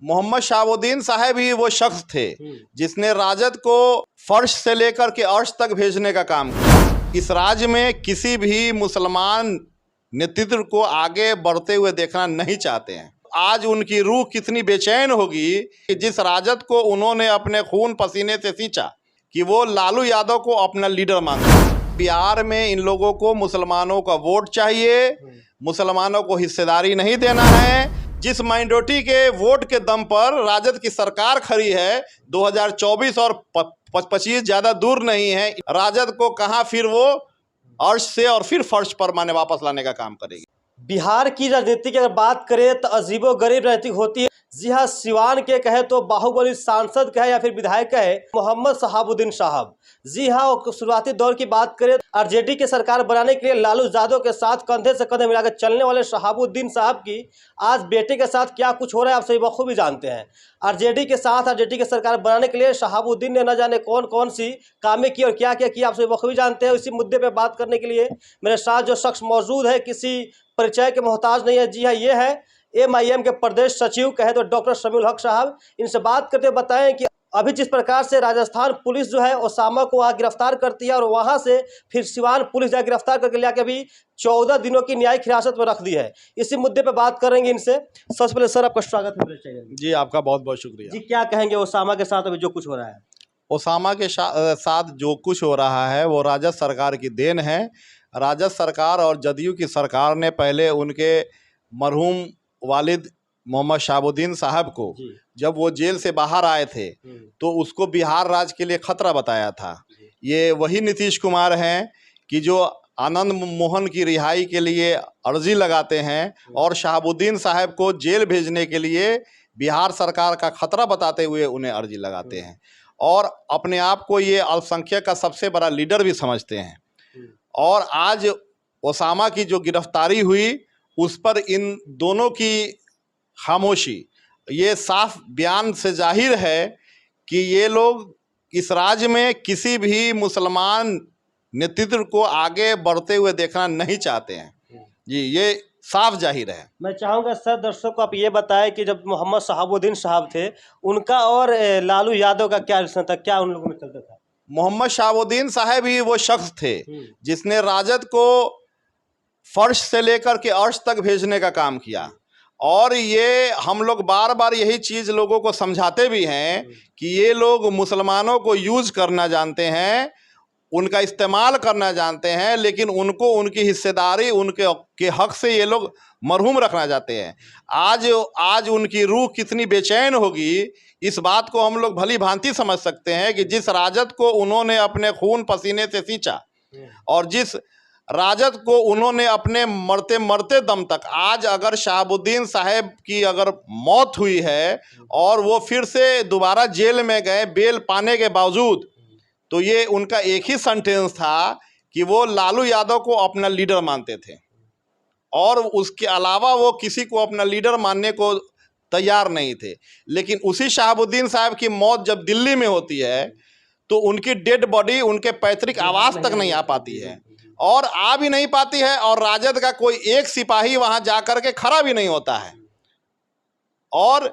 मोहम्मद शहाबुद्दीन साहब ही वो शख्स थे जिसने राजद को फर्श से लेकर के अर्श तक भेजने का काम किया। इस राज्य में किसी भी मुसलमान नेतृत्व को आगे बढ़ते हुए देखना नहीं चाहते हैं। आज उनकी रूह कितनी बेचैन होगी कि जिस राजद को उन्होंने अपने खून पसीने से सींचा कि वो लालू यादव को अपना लीडर मानते हैं। बिहार में इन लोगों को मुसलमानों का वोट चाहिए, मुसलमानों को हिस्सेदारी नहीं देना है। जिस माइनॉरिटी के वोट के दम पर राजद की सरकार खड़ी है, 2024 और 25 ज़्यादा दूर नहीं है। राजद को कहाँ फिर वो अर्श से और फिर फर्श पर माने वापस लाने का काम करेगी। बिहार की राजनीति की अगर बात करें तो अजीबोगरीब राजनीति होती है। जी हाँ, सिवान के कहे तो बाहुबली सांसद कहे या फिर विधायक कहे मोहम्मद शहाबुद्दीन साहब। जी हाँ, शुरुआती दौर की बात करें आरजेडी की सरकार बनाने के लिए लालू यादव के साथ कंधे से कंधे मिलाकर चलने वाले शहाबुद्दीन साहब की आज बेटे के साथ क्या कुछ हो रहा है आप सभी बखूबी जानते हैं। आरजेडी के साथ आरजेडी की सरकार बनाने के लिए शहाबुद्दीन ने न जाने कौन कौन सी कामें की और क्या क्या किया आप सभी बखूबी जानते हैं। इसी मुद्दे पर बात करने के लिए मेरे साथ जो शख्स मौजूद है किसी परिचय के मोहताज नहीं है। जी हाँ, ये है MIM के प्रदेश सचिव कहे तो डॉक्टर शमीउल हक साहब। इनसे बात करते बताएं कि अभी जिस प्रकार से राजस्थान पुलिस जो है ओसामा को वहाँ गिरफ्तार करती है और वहाँ से फिर सिवान पुलिस जाकर गिरफ्तार करके लेकर अभी 14 दिनों की न्यायिक हिरासत में रख दी है। इसी मुद्दे पे बात करेंगे इनसे। सबसे पहले सर आपका स्वागत है। जी, आपका बहुत बहुत शुक्रिया। जी, क्या कहेंगे ओसामा के साथ अभी जो कुछ हो रहा है? ओसामा के साथ जो कुछ हो रहा है वो राजद सरकार की देन है। राजद सरकार और जदयू की सरकार ने पहले उनके मरहूम वालिद मोहम्मद शहाबुद्दीन साहब को जब वो जेल से बाहर आए थे तो उसको बिहार राज्य के लिए खतरा बताया था। ये वही नीतीश कुमार हैं कि जो आनंद मोहन की रिहाई के लिए अर्जी लगाते हैं और शहाबुद्दीन साहब को जेल भेजने के लिए बिहार सरकार का खतरा बताते हुए उन्हें अर्जी लगाते हैं और अपने आप को ये अल्पसंख्यक का सबसे बड़ा लीडर भी समझते हैं। और आज ओसामा की जो गिरफ्तारी हुई उस पर इन दोनों की खामोशी ये साफ बयान से जाहिर है कि ये लोग इस राज्य में किसी भी मुसलमान नेतृत्व को आगे बढ़ते हुए देखना नहीं चाहते हैं। जी, ये साफ जाहिर है। मैं चाहूँगा सर दर्शकों को आप ये बताएं कि जब मोहम्मद शहाबुद्दीन साहब थे उनका और लालू यादव का क्या रिश्ता था, क्या उन लोगों में चलता था? मोहम्मद शहाबुद्दीन साहब ही वो शख्स थे जिसने राजद को फर्श से लेकर के अर्श तक भेजने का काम किया। और ये हम लोग बार बार यही चीज़ लोगों को समझाते भी हैं कि ये लोग मुसलमानों को यूज करना जानते हैं, उनका इस्तेमाल करना जानते हैं, लेकिन उनको उनकी हिस्सेदारी उनके हक से ये लोग मरहूम रखना चाहते हैं। आज उनकी रूह कितनी बेचैन होगी इस बात को हम लोग भली भांति समझ सकते हैं कि जिस राजद को उन्होंने अपने खून पसीने से सींचा और जिस राजद को उन्होंने अपने मरते मरते दम तक, आज अगर शहाबुद्दीन साहब की अगर मौत हुई है और वो फिर से दोबारा जेल में गए बेल पाने के बावजूद, तो ये उनका एक ही सेंटेंस था कि वो लालू यादव को अपना लीडर मानते थे और उसके अलावा वो किसी को अपना लीडर मानने को तैयार नहीं थे। लेकिन उसी शहाबुद्दीन साहब की मौत जब दिल्ली में होती है तो उनकी डेड बॉडी उनके पैतृक आवास तक नहीं आ पाती है और आ भी नहीं पाती है और राजद का कोई एक सिपाही वहां जाकर के खड़ा भी नहीं होता है। और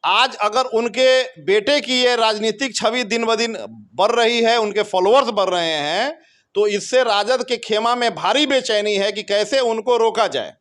आज अगर उनके बेटे की ये राजनीतिक छवि दिन ब दिन बढ़ रही है, उनके फॉलोअर्स बढ़ रहे हैं, तो इससे राजद के खेमा में भारी बेचैनी है कि कैसे उनको रोका जाए।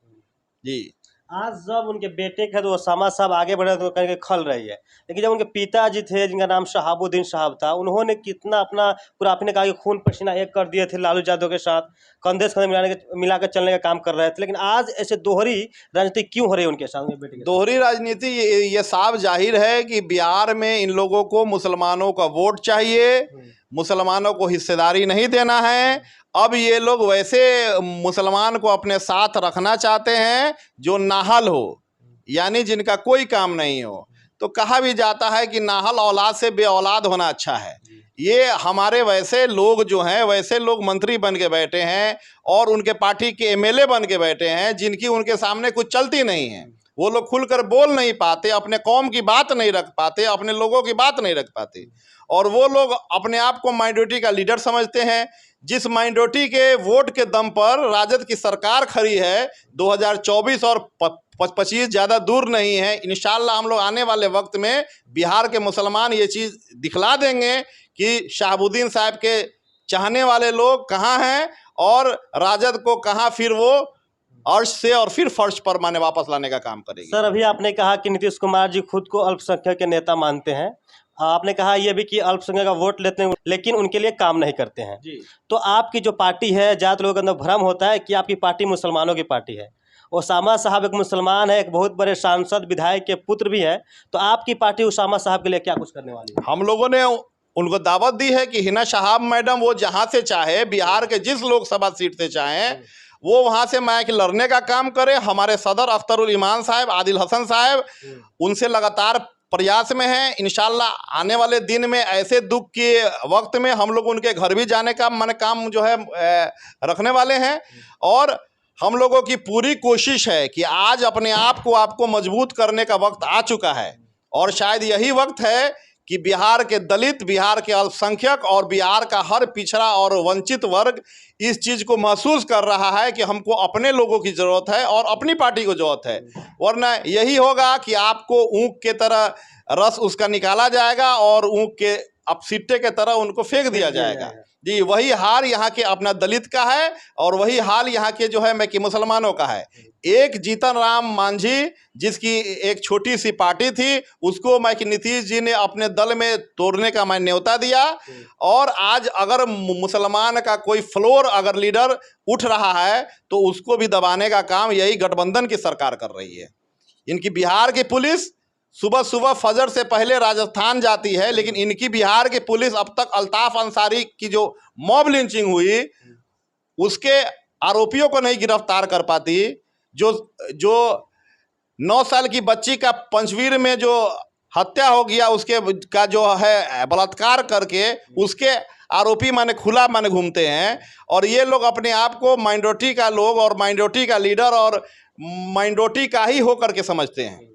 जी, आज जब उनके बेटे के तो ओसामा साहब आगे बढ़े तो कहीं खल रही है, लेकिन जब उनके पिताजी थे जिनका नाम शहाबुद्दीन साहब था, उन्होंने कितना अपना पूरा आपने कहा कि खून पसीना एक कर दिए थे लालू यादव के साथ, कंधे से कंधे मिलाकर चलने का काम कर रहे थे। लेकिन आज ऐसे दोहरी राजनीति क्यों हो रही है उनके साथ, उनके बेटे के? दोहरी राजनीति ये साफ जाहिर है कि बिहार में इन लोगों को मुसलमानों का वोट चाहिए, मुसलमानों को हिस्सेदारी नहीं देना है। अब ये लोग वैसे मुसलमान को अपने साथ रखना चाहते हैं जो नाहल हो, यानी जिनका कोई काम नहीं हो। तो कहा भी जाता है कि नाहल औलाद से बे औलाद होना अच्छा है। ये हमारे वैसे लोग जो हैं, वैसे लोग मंत्री बन के बैठे हैं और उनके पार्टी के MLA बन के बैठे हैं जिनकी उनके सामने कुछ चलती नहीं है। वो लोग खुलकर बोल नहीं पाते, अपने कौम की बात नहीं रख पाते, अपने लोगों की बात नहीं रख पाते और वो लोग अपने आप को माइनॉरिटी का लीडर समझते हैं। जिस माइनॉरिटी के वोट के दम पर राजद की सरकार खड़ी है, 2024 और 25 ज़्यादा दूर नहीं है। इंशाल्लाह हम लोग आने वाले वक्त में बिहार के मुसलमान ये चीज़ दिखला देंगे कि शहाबुद्दीन साहब के चाहने वाले लोग कहाँ हैं और राजद को कहाँ फिर वो अर्श से और फिर फर्श पर माने वापस लाने का काम करेगी। सर, अभी आपने कहा कि नीतीश कुमार जी खुद को अल्पसंख्यक के नेता मानते हैं। आपने कहा ये भी कि अल्पसंख्यक का वोट लेते हैं लेकिन उनके लिए काम नहीं करते हैं जी। तो आपकी जो पार्टी है, ज़्यादातर लोगों के अंदर भ्रम होता है कि आपकी पार्टी मुसलमानों की पार्टी है। उसामा साहब एक मुसलमान है, एक बहुत बड़े सांसद विधायक के पुत्र भी है, तो आपकी पार्टी उसामा साहब के लिए क्या कुछ करने वाली है? हम लोगों ने उनको दावत दी है कि हिना शहाब मैडम वो जहाँ से चाहे, बिहार के जिस लोकसभा सीट से चाहें वो वहाँ से मैच लड़ने का काम करे। हमारे सदर अख्तरुल ईमान साहब, आदिल हसन साहब उनसे लगातार प्रयास में हैं। इंशाल्लाह आने वाले दिन में ऐसे दुख के वक्त में हम लोग उनके घर भी जाने का मन काम जो है रखने वाले हैं। और हम लोगों की पूरी कोशिश है कि आज अपने आप को आपको मजबूत करने का वक्त आ चुका है और शायद यही वक्त है कि बिहार के दलित, बिहार के अल्पसंख्यक और बिहार का हर पिछड़ा और वंचित वर्ग इस चीज़ को महसूस कर रहा है कि हमको अपने लोगों की ज़रूरत है और अपनी पार्टी को ज़रूरत है। वरना यही होगा कि आपको ऊँख के तरह रस उसका निकाला जाएगा और ऊँख के अपसिट्टे के तरह उनको फेंक दिया जाएगा। जी, वही हाल यहाँ के अपना दलित का है और वही हाल यहाँ के जो है मैं कि मुसलमानों का है। एक जीतन राम मांझी जिसकी एक छोटी सी पार्टी थी, उसको मैं कि नीतीश जी ने अपने दल में तोड़ने का मैं न्योता दिया। और आज अगर मुसलमान का कोई फ्लोर अगर लीडर उठ रहा है तो उसको भी दबाने का काम यही गठबंधन की सरकार कर रही है। इनकी बिहार की पुलिस सुबह सुबह फजर से पहले राजस्थान जाती है, लेकिन इनकी बिहार की पुलिस अब तक अल्ताफ अंसारी की जो मॉब लिंचिंग हुई उसके आरोपियों को नहीं गिरफ्तार कर पाती। जो 9 साल की बच्ची का पंचवीर में जो हत्या हो गया उसके का जो है बलात्कार करके उसके आरोपी माने खुला माने घूमते हैं। और ये लोग अपने आप को माइनॉरिटी का लोग और माइनॉरिटी का लीडर और माइनॉरिटी का ही होकर के समझते हैं।